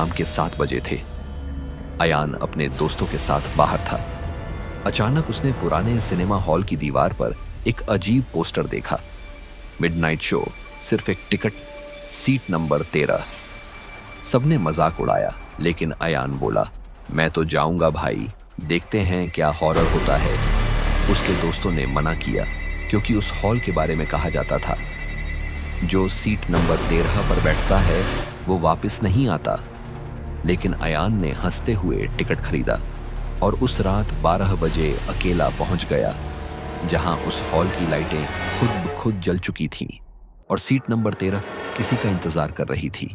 शाम के 7 बजे थे। अयान अपने दोस्तों के साथ बाहर था। अचानक उसने पुराने सिनेमा हॉल की दीवार पर एक अजीब पोस्टर देखा। मिडनाइट शो, सिर्फ एक टिकट, सीट नंबर 13। सबने मजाक उड़ाया, लेकिन अयान बोला, मैं तो जाऊंगा भाई, देखते हैं क्या हॉरर होता है। उसके दोस्तों ने मना किया, क्योंकि उस हॉल के बारे में कहा जाता था, जो सीट नंबर 13 पर बैठता है वो वापस नहीं आता। लेकिन अयान ने हंसते हुए टिकट खरीदा और उस रात 12 बजे अकेला पहुंच गया, जहां उस हॉल की लाइटें खुद ब खुद जल चुकी थीं और सीट नंबर 13 किसी का इंतजार कर रही थी।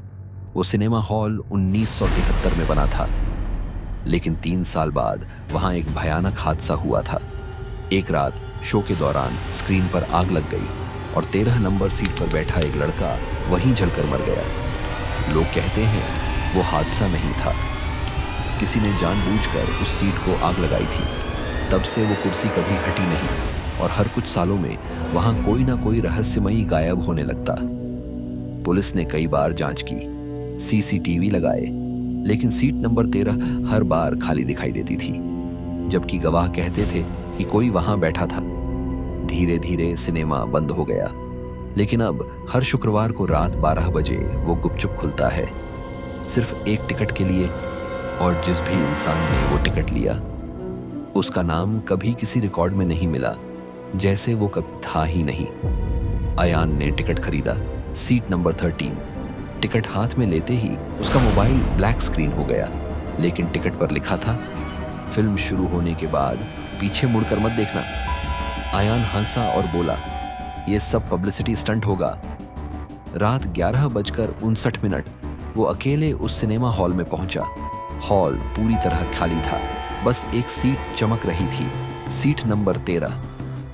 वो सिनेमा हॉल 1973 में बना था, लेकिन 3 साल बाद वहां एक भयानक हादसा हुआ था। एक रात शो के दौरान स्क्रीन पर आग लग गई और 13 नंबर सीट पर बैठा एक लड़का वहीं जलकर मर गया। लोग कहते हैं वो हादसा नहीं था, किसी ने जानबूझकर उस सीट को आग लगाई थी। तब से वो कुर्सी कभी हटी नहीं और हर कुछ सालों में वहां कोई ना कोई रहस्यमयी गायब होने लगता। पुलिस ने कई बार जांच की, सीसीटीवी लगाए, लेकिन सीट नंबर 13 हर बार खाली दिखाई देती थी, जबकि गवाह कहते थे कि कोई वहां बैठा था। धीरे धीरे सिनेमा बंद हो गया, लेकिन अब हर शुक्रवार को रात 12 बजे वो गुपचुप खुलता है, सिर्फ एक टिकट के लिए। और जिस भी इंसान ने वो टिकट लिया, उसका नाम कभी किसी रिकॉर्ड में नहीं मिला, जैसे वो कभी था ही नहीं। अयान ने टिकट खरीदा, सीट नंबर 13। टिकट हाथ में लेते ही उसका मोबाइल ब्लैक स्क्रीन हो गया, लेकिन टिकट पर लिखा था, फिल्म शुरू होने के बाद पीछे मुड़कर मत देखना। अयान हंसा और बोला, ये सब पब्लिसिटी स्टंट होगा। रात 11:59 वो अकेले उस सिनेमा हॉल में पहुंचा। हॉल पूरी तरह खाली था, बस एक सीट चमक रही थी, सीट नंबर 13।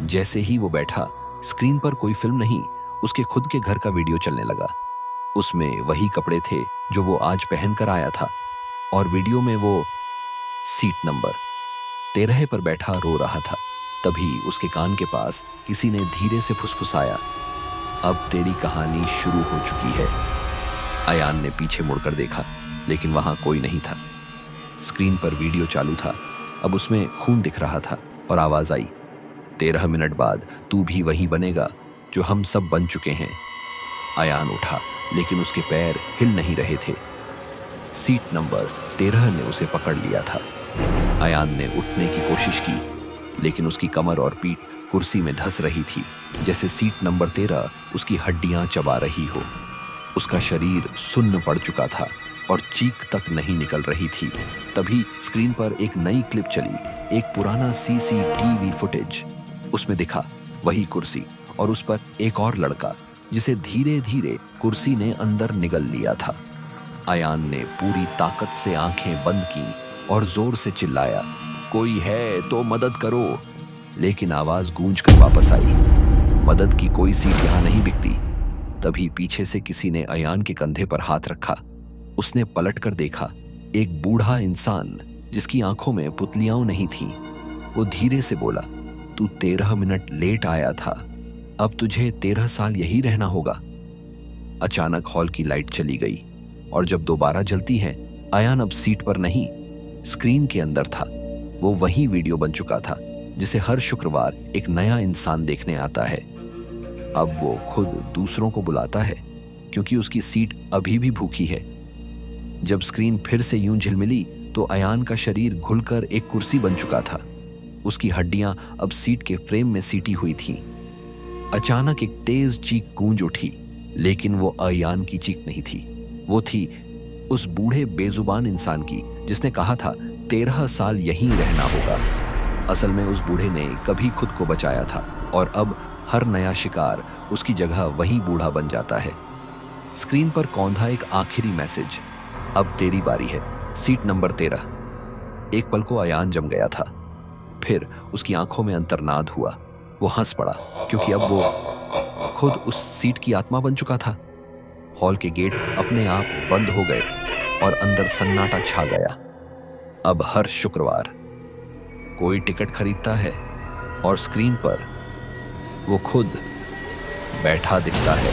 जैसे ही वो बैठा, स्क्रीन पर कोई फिल्म नहीं, उसके खुद के घर का वीडियो चलने लगा। उसमें वही कपड़े थे जो वो आज पहनकर आया था, और वीडियो में वो सीट नंबर 13 पर बैठा रो रहा था। तभी उसके कान के पास किसी ने धीरे से फुसफुसाया, अब तेरी कहानी शुरू हो चुकी है। अयान ने पीछे मुड़कर देखा, लेकिन वहां कोई नहीं था। स्क्रीन पर वीडियो चालू था, अब उसमें खून दिख रहा था और आवाज आई, 13 मिनट बाद तू भी वही बनेगा जो हम सब बन चुके हैं। अयान उठा, लेकिन उसके पैर हिल नहीं रहे थे। सीट नंबर 13 ने उसे पकड़ लिया था। अयान ने उठने की कोशिश की, लेकिन उसकी कमर और पीठ कुर्सी में धंस रही थी, जैसे सीट नंबर 13 उसकी हड्डियां चबा रही हो। उसका शरीर सुन्न पड़ चुका था और चीख तक नहीं निकल रही थी। तभी स्क्रीन पर एक नई क्लिप चली, एक पुराना सीसीटीवी फुटेज। उसमें दिखा वही कुर्सी और उस पर एक और लड़का, जिसे धीरे धीरे कुर्सी ने अंदर निगल लिया था। अयान ने पूरी ताकत से आंखें बंद की और जोर से चिल्लाया, कोई है तो मदद करो। लेकिन आवाज गूंज कर वापस आई, मदद की कोई सीट यहां नहीं बिकती। तभी पीछे से किसी ने अयान के कंधे पर हाथ रखा। उसने पलटकर देखा, एक बूढ़ा इंसान जिसकी आंखों में पुतलियां नहीं थीं। वो धीरे से बोला, तू 13 मिनट लेट आया था, अब तुझे 13 साल यही रहना होगा। अचानक हॉल की लाइट चली गई और जब दोबारा जलती है, अयान अब सीट पर नहीं, स्क्रीन के अंदर था। वो वही वीडियो बन चुका था जिसे हर शुक्रवार एक नया इंसान देखने आता है। अब वो खुद दूसरों को बुलाता है, क्योंकि उसकी सीट अभी भी भूखी है। जब स्क्रीन फिर से यूं झिलमिली तो अयान का शरीर घुलकर एक कुर्सी बन चुका था। उसकी हड्डियां अब सीट के फ्रेम में सीटी हुई थीं। अचानक एक तेज चीख गूंज उठी, लेकिन वो अयान की चीख नहीं थी, वो थी उस बूढ़े बेजुबान इंसान की जिसने कहा था 13 साल यहीं रहना होगा। असल में उस बूढ़े ने कभी खुद को बचाया था और अब हर नया शिकार उसकी जगह वही बूढ़ा बन जाता है। स्क्रीन पर कौंधा एक आखिरी मैसेज, अब तेरी बारी है, सीट नंबर 13। एक पल को अयान जम गया था, फिर उसकी आंखों में अंतर्नाद हुआ। वो हंस पड़ा, क्योंकि अब वो खुद उस सीट की आत्मा बन चुका था। हॉल के गेट अपने आप बंद हो गए और अंदर सन्नाटा छा गया। अब हर शुक्रवार कोई टिकट खरीदता है और स्क्रीन पर वो खुद बैठा दिखता है।